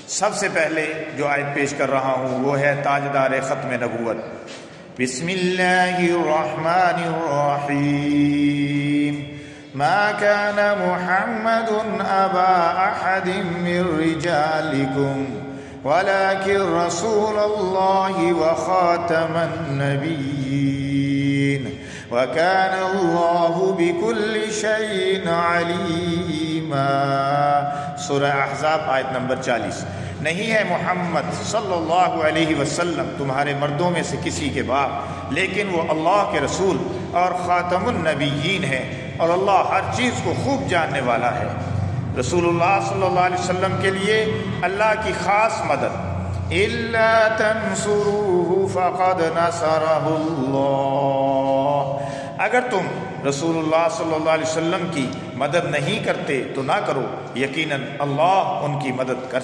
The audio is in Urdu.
سب سے پہلے جو آیت پیش کر رہا ہوں وہ ہے تاجدار ختم نبوت. بسم اللہ الرحمن الرحیم. ما كان محمد أبا أحد من رجالكم ولكن رسول الله وخاتم النبيين وكان الله بكل شيء عليما. سورہ احزاب آیت نمبر 40. نہیں ہے محمد صلی اللہ علیہ وسلم تمہارے مردوں میں سے کسی کے باپ، لیکن وہ اللہ کے رسول اور خاتم النبیین ہے، اور اللہ ہر چیز کو خوب جاننے والا ہے. رسول اللہ صلی اللہ علیہ وسلم کے لیے اللہ کی خاص مدد. الا تنصروه فقد نصره اللہ. اگر تم رسول اللہ صلی اللہ علیہ وسلم کی مدد نہیں کرتے تو نہ کرو، یقیناً اللہ ان کی مدد کر